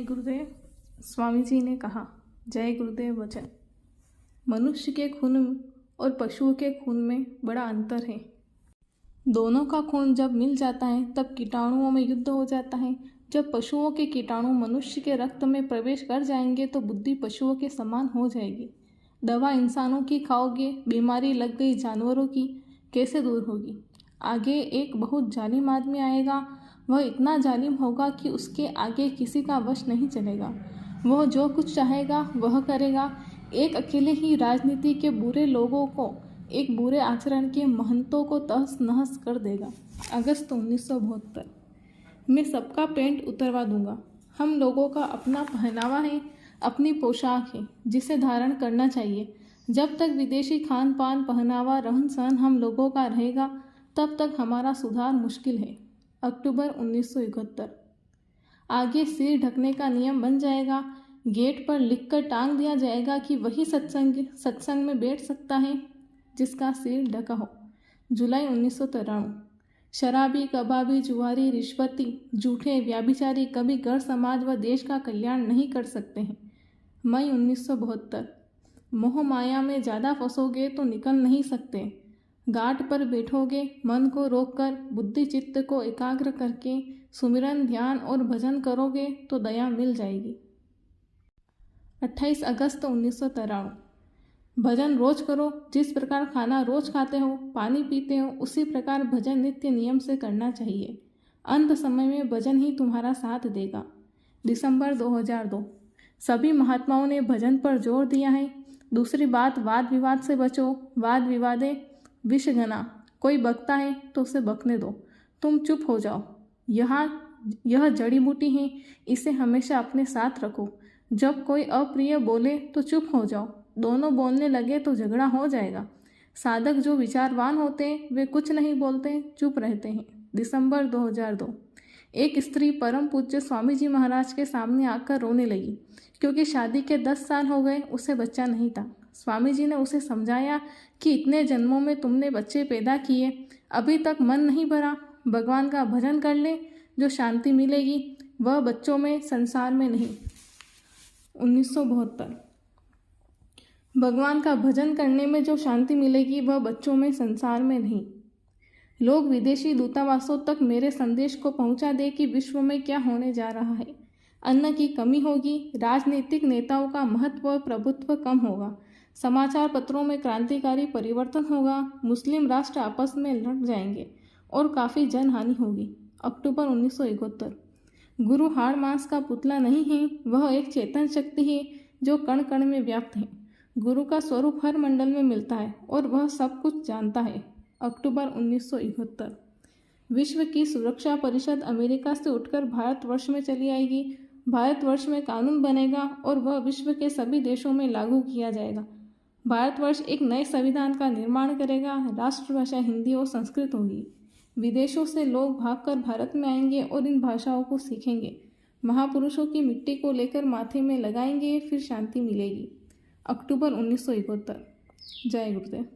जय गुरुदेव। स्वामी जी ने कहा, जय गुरुदेव वचन। मनुष्य के खून और पशुओं के खून में बड़ा अंतर है। दोनों का खून जब मिल जाता है तब कीटाणुओं में युद्ध हो जाता है। जब पशुओं के कीटाणु मनुष्य के रक्त में प्रवेश कर जाएंगे तो बुद्धि पशुओं के समान हो जाएगी। दवा इंसानों की खाओगे, बीमारी लग गई जानवरों की, कैसे दूर होगी। आगे एक बहुत जालिम आदमी आएगा। वह इतना जालिम होगा कि उसके आगे किसी का वश नहीं चलेगा। वह जो कुछ चाहेगा वह करेगा। एक अकेले ही राजनीति के बुरे लोगों को, एक बुरे आचरण के महंतों को तहस नहस कर देगा। अगस्त 1972। मैं सबका पेंट उतरवा दूंगा। हम लोगों का अपना पहनावा है, अपनी पोशाक है जिसे धारण करना चाहिए। जब तक विदेशी खान पान, पहनावा, रहन सहन हम लोगों का रहेगा तब तक हमारा सुधार मुश्किल है। अक्टूबर 1971। आगे सिर ढकने का नियम बन जाएगा। गेट पर लिखकर टांग दिया जाएगा कि वही सत्संग में बैठ सकता है जिसका सिर ढका हो। जुलाई 1993। शराबी, कबाबी, जुआरी, रिश्वती, झूठे, व्याभिचारी कभी घर, समाज व देश का कल्याण नहीं कर सकते हैं। मई 1972। मोह माया में ज़्यादा फंसोगे तो निकल नहीं सकते। घाट पर बैठोगे, मन को रोककर बुद्धि चित्त को एकाग्र करके सुमिरन, ध्यान और भजन करोगे तो दया मिल जाएगी। 28 अगस्त 1993। भजन रोज करो। जिस प्रकार खाना रोज खाते हो, पानी पीते हो, उसी प्रकार भजन नित्य नियम से करना चाहिए। अंत समय में भजन ही तुम्हारा साथ देगा। दिसंबर 2002। सभी महात्माओं ने भजन पर जोर दिया है। दूसरी बात, वाद विवाद से बचो। वाद विवादे विषगना। कोई बकता है तो उसे बकने दो, तुम चुप हो जाओ। यह जड़ी बूटी है, इसे हमेशा अपने साथ रखो। जब कोई अप्रिय बोले तो चुप हो जाओ। दोनों बोलने लगे तो झगड़ा हो जाएगा। साधक जो विचारवान होते हैं वे कुछ नहीं बोलते, चुप रहते हैं। दिसंबर 2002। एक स्त्री परम पूज्य स्वामी जी महाराज के सामने आकर रोने लगी क्योंकि शादी के 10 साल हो गए, उसे बच्चा नहीं था। स्वामी जी ने उसे समझाया कि इतने जन्मों में तुमने बच्चे पैदा किए, अभी तक मन नहीं भरा। भगवान का भजन कर ले, जो शांति मिलेगी वह बच्चों में, संसार में नहीं। 1972। भगवान का भजन करने में जो शांति मिलेगी वह बच्चों में, संसार में नहीं। लोग विदेशी दूतावासों तक मेरे संदेश को पहुंचा दे कि विश्व में क्या होने जा रहा है। अन्न की कमी होगी, राजनीतिक नेताओं का महत्व और प्रभुत्व कम होगा, समाचार पत्रों में क्रांतिकारी परिवर्तन होगा, मुस्लिम राष्ट्र आपस में लड़ जाएंगे और काफ़ी जनहानि होगी। अक्टूबर 1971। गुरु हाड़ मांस का पुतला नहीं है, वह एक चेतन शक्ति है जो कण कण में व्याप्त है। गुरु का स्वरूप हर मंडल में मिलता है और वह सब कुछ जानता है। अक्टूबर 1971। विश्व की सुरक्षा परिषद अमेरिका से उठकर भारतवर्ष में चली आएगी। भारतवर्ष में कानून बनेगा और वह विश्व के सभी देशों में लागू किया जाएगा। भारतवर्ष एक नए संविधान का निर्माण करेगा। राष्ट्रभाषा हिंदी और संस्कृत होगी। विदेशों से लोग भागकर भारत में आएंगे और इन भाषाओं को सीखेंगे। महापुरुषों की मिट्टी को लेकर माथे में लगाएंगे, फिर शांति मिलेगी। अक्टूबर 1971। जय गुरुदेव।